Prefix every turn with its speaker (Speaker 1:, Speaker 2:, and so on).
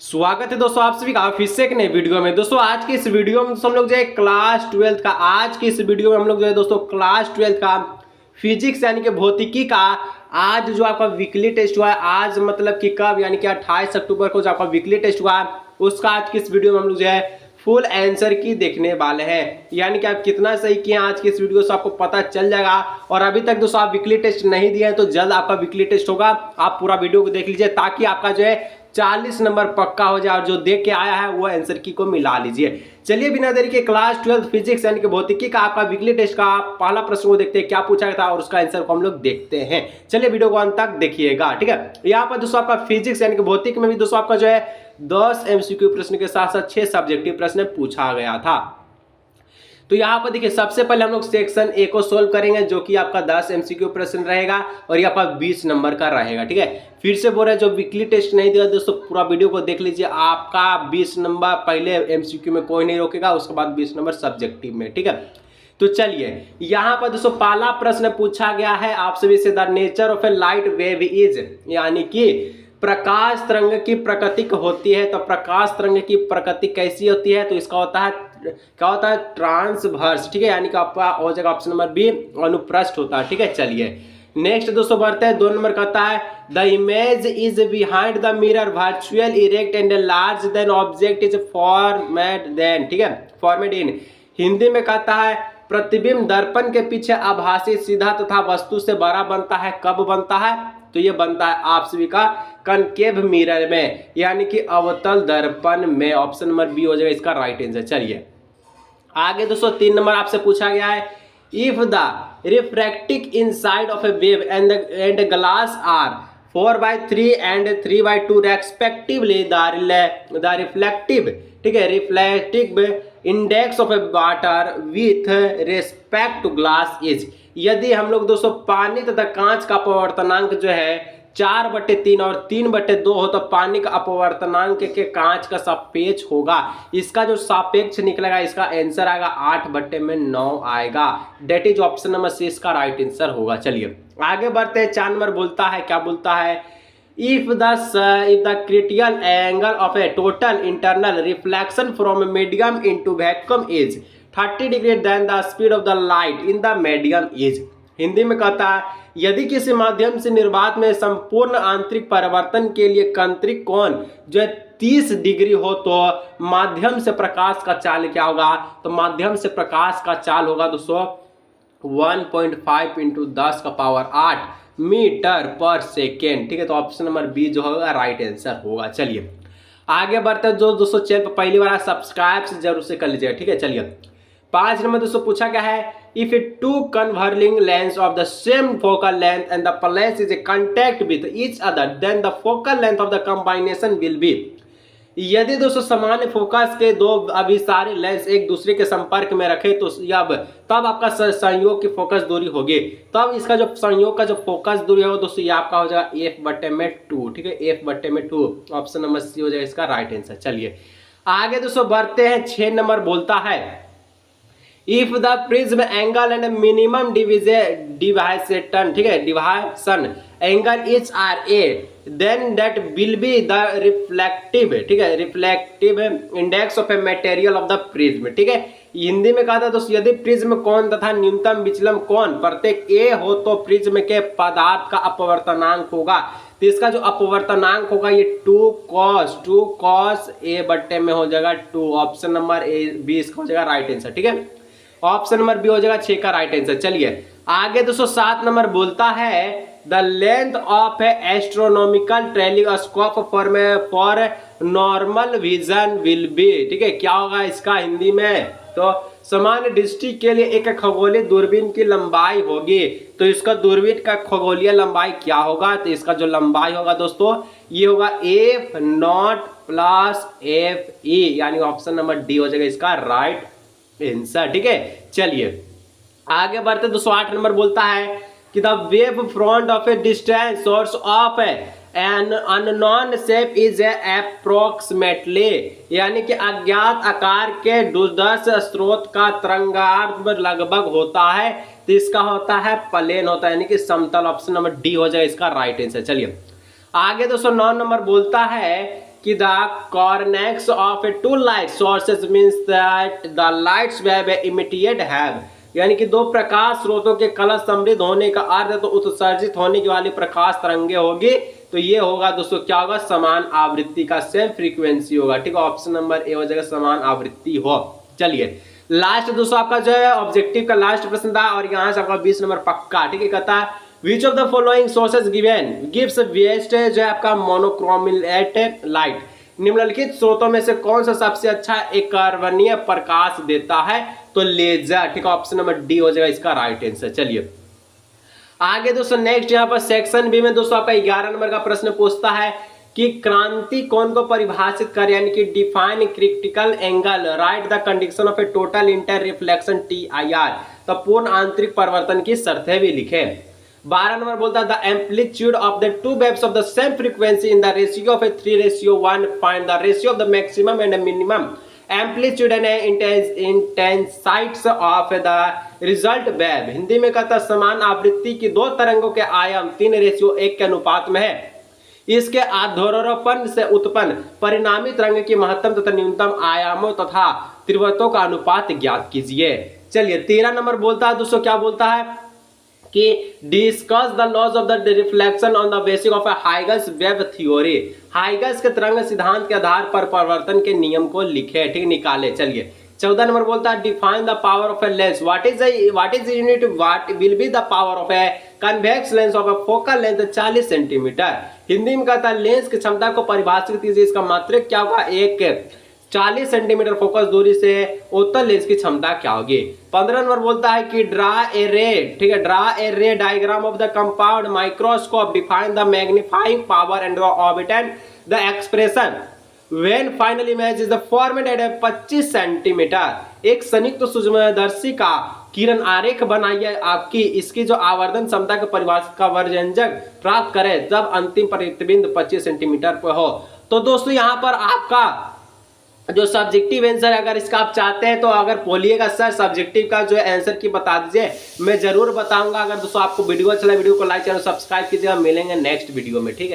Speaker 1: स्वागत है दोस्तों आप सभी का फिर से एक नए वीडियो में। दोस्तों आज की इस वीडियो में हम लोग जो है क्लास 12 का आज की इस वीडियो में हम लोग जो है दोस्तों क्लास 12 का फिजिक्स यानी कि भौतिकी का आज जो आपका वीकली टेस्ट हुआ है, आज मतलब कि कब यानी कि 28 अक्टूबर को जो आपका वीकली टेस्ट हुआ है उसका आज की इस वीडियो में हम लोग जो है फुल आंसर की देखने वाले हैं। यानी कि आप कितना सही किए आज की इस वीडियो से आपको पता चल जाएगा। और अभी तक दोस्तों आप वीकली टेस्ट नहीं दिए हैं तो जल्द आपका वीकली टेस्ट होगा। आप पूरा वीडियो को देख लीजिए ताकि आपका जो है 40 नंबर पक्का हो जाए और जो देख के आया है वो आंसर की को मिला लीजिए। चलिए बिना देरी के क्लास 12 फिजिक्स यानी कि भौतिकी का आपका वीकली टेस्ट का पहला प्रश्न को देखते हैं क्या पूछा गया था और उसका आंसर को हम लोग देखते हैं। चलिए वीडियो को अंत तक देखिएगा, ठीक है। यहाँ पर दोस्तों आपका फिजिक्स यानी कि भौतिक में भी दोस्तों आपका जो है 10 एमसीक्यू प्रश्न के साथ साथ 6 सब्जेक्टिव प्रश्न पूछा गया था। तो यहाँ पर देखिए सबसे पहले हम लोग सेक्शन ए को सोल्व करेंगे जो कि आपका 10 एमसीक्यू प्रश्न रहेगा और ये आपका 20 नंबर का रहेगा, ठीक है। फिर से बोल रहे हैं जो वीकली टेस्ट नहीं दिया दोस्तों पूरा वीडियो को देख लीजिए, आपका 20 नंबर पहले एमसीक्यू में कोई नहीं रोकेगा, उसके बाद 20 नंबर सब्जेक्टिव में, ठीक है। तो चलिए यहाँ पर दोस्तों पहला प्रश्न पूछा गया है आप सभी से, the nature of A light wave is, यानी कि प्रकाश तरंग की प्रकृति होती है। तो प्रकाश तरंग की प्रकृति कैसी होती है तो इसका होता है क्या होता है ट्रांसवर्स, ठीक है। यानी कि आपका हो जाएगा ऑप्शन नंबर बी अनुप्रस्थ होता है, ठीक है। चलिए नेक्स्ट दोस्तों बढ़ते हैं 2 नंबर कहता है the image is behind the mirror virtual erect and large than object is formed then, ठीक है, फॉर्मेट इन। हिंदी में कहता है प्रतिबिंब दर्पण के पीछे आभासी सीधा तथा वस्तु से बड़ा बनता है। कब बनता है तो ये बनता है आप सभी का कनकेव मिरर में यानी कि अवतल दर्पण में। ऑप्शन नंबर बी हो जाएगा इसका राइट आंसर। चलिए आगे दोस्तों 3 नंबर आपसे पूछा गया है इफ द रिफ्रैक्टिव इनसाइड of a wave and glass are 4/3 and 3/2 respectively the reflective, ठीक है, reflective index of a water with respect to glass is. यदि हम लोग दोस्तों पानी तथा कांच का अपवर्तनांक जो है 4/3 और 3/2 हो तो पानी का अपवर्तनांक के कांच का सापेक्ष होगा। इसका जो सापेक्ष निकलेगा इसका आंसर आएगा 8/9 आएगा। That is option number C इसका राइट आंसर होगा। चलिए आगे बढ़ते हैं 4 नंबर बोलता है क्या बोलता है if the critical angle of a total internal reflection from a medium into vacuum is 30 degree then the speed of the light in the medium is। Hindi में कहता है यदि किसी माध्यम से निर्वात में संपूर्ण आंतरिक परिवर्तन के लिए आंतरिक कोण जो है 30 डिग्री हो तो माध्यम से प्रकाश का चाल क्या होगा तो माध्यम से प्रकाश का चाल होगा दोस्तों 1.5 × 10⁸ मीटर पर सेकेंड, ठीक है। तो ऑप्शन नंबर बी जो होगा राइट आंसर होगा। चलिए आगे बढ़ते हैं जो दोस्तों चैनल पर पहली बार सब्सक्राइब से जरूर से कर लीजिएगा, ठीक है। चलिए 5 नंबर दोस्तों पूछा गया है if two converging lens of the same focal length and the place is a contact with each other than the focal length of the combination will be. यदि दोस्तों समान फोकस के दो अभिसारी लेंस एक दूसरे के संपर्क में रखे तो तब आपका संयोग की फोकस दूरी होगी। तब इसका जो संयोग का जो फोकस दूरी होगा दोस्तों ये आपका हो जाएगा f/2, ठीक है, f/2। ऑप्शन नंबर सी हो जाएगा इसका राइट आंसर। चलिए आगे दोस्तों बढ़ते हैं 6 नंबर बोलता है if the prism angle and minimum deviation, ठीक है, deviation angle is are A then that will be the reflective, ठीक है, reflective index of a material of the prism, ठीक है। हिंदी में कहा था दोस्तों यदि प्रिज्म कोण तथा न्यूनतम विचलन कोण प्रत्येक ए हो तो प्रिज्म के पदार्थ का अपवर्तनांक होगा। तो इसका जो अपवर्तनांक होगा ये 2 cos A में हो जाएगा 2। ऑप्शन नंबर ए बी इसका हो जाएगा राइट आंसर, ठीक है। ऑप्शन नंबर बी हो जाएगा 6 का राइट आंसर। चलिए आगे दोस्तों 7 नंबर बोलता है the length of A astronomical telescope for normal vision will be, ठीक है, क्या होगा इसका हिंदी में तो सामान्य दृष्टि के लिए एक खगोलीय दूरबीन की लंबाई होगी। तो इसका दूरबीन का खगोलीय लंबाई क्या होगा तो इसका जो लंबाई होगा दोस्तों ये होगा f0 + fe, यानी ऑप्शन नंबर डी हो जाएगा इसका राइट आंसर, ठीक है। चलिए आगे बढ़ते दोस्तों 8 नंबर बोलता है कि the wave front of A distance source of an unknown shape is approximately, यानी कि अज्ञात आकार के दूरदर्श स्रोत का तरंगार्थ लगभग होता है तो इसका होता है प्लेन होता है यानी कि समतल। ऑप्शन नंबर डी हो जाए इसका राइट आंसर। चलिए आगे दोस्तों 9 नंबर बोलता है कि द कॉर्नेक्स of a two light sources means that the lights wave immediate have, यानी कि दो प्रकाश स्रोतों के कलश समृद्ध होने का अर्थ है तो उत्सर्जित होने की वाली प्रकाश तरंगे होगी, तो ये होगा दोस्तों क्या होगा, समान आवृत्ति का, सेम फ्रीक्वेंसी होगा। ठीक है, ऑप्शन नंबर ए हो जाएगा समान आवृत्ति हो। चलिए लास्ट दोस्तों आपका जो है ऑब्जेक्टिव का लास्ट प्रश्न था और यहाँ से आपका 20 नंबर पक्का। ठीक है, कहता है which of the following sources given gives best जो है आपका मोनोक्रोमेट लाइट, निम्नलिखित स्रोतों में से कौन सा सबसे अच्छा एक कर्वनीय प्रकाश देता है, तो लेजर। ठीक है, ऑप्शन नंबर डी हो जाएगा इसका राइट आंसर। चलिए आगे दोस्तों नेक्स्ट यहाँ पर सेक्शन बी में दोस्तों आपका 11 नंबर का प्रश्न पूछता है कि क्रांति कोण को परिभाषित कर, यानी कि define critical angle, right the condition of A total inter reflection TIR, तो पूर्ण आंतरिक परिवर्तन की शर्तें भी लिखे। 12 नंबर बोलता है the amplitude of the two waves of the same frequency in the ratio of a 3:1, find the ratio of the maximum and minimum amplitude and intensities of the result wave. Hindi में कहता समान आवृत्ति की दो तरंगों के आयाम 3:1 के अनुपात में है, इसके आध्रुवपन से उत्पन्न परिणामी तरंग की महत्तम तथा न्यूनतम आयामों तथा तीव्रताओं का अनुपात ज्ञात कीजिए। चलिए 13 नंबर बोलता है दोस्तों क्या बोलता है कि discuss the laws of the reflection on the basis of Huygens wave theory, Huygens के तरंग सिद्धांत के आधार पर परिवर्तन के नियम को लिखे। ठीक, निकाले। चलिए 14 नंबर बोलता है define the power of a lens, what is unit, what will be the power of a convex lens of A focal length 40 centimetre. Hindi में कहता है लेंस की क्षमता को परिभाषित कीजिए, इसका मात्रक क्या होगा, एक 40 सेंटीमीटर फोकस दूरी से उत्तल लेंस की क्षमता क्या होगी। 15 नंबर बोलता है कि ड्रा ए रे, ठीक है, draw a ray diagram of the compound microscope, define the magnifying power and the orbit and the expression when final image is the formed at 25 centimetre. एक संयुक्त सूक्ष्मदर्शी का किरण आरेख बनाइए आपकी, इसकी जो आवर्धन क्षमता के परिभाषित का व्यंजक प्राप्त करें जब अंतिम प्रतिबिंब 25 सेंटीमीटर पर हो। तो दोस्तों यहाँ पर आपका जो सब्जेक्टिव आंसर है, अगर इसका आप चाहते हैं तो अगर बोलिएगा सर सब्जेक्टिव का जो आंसर की बता दीजिए, मैं जरूर बताऊंगा। अगर दोस्तों आपको वीडियो अच्छा लगा वीडियो को लाइक चैनल सब्सक्राइब कीजिएगा। मिलेंगे नेक्स्ट वीडियो में। ठीक है।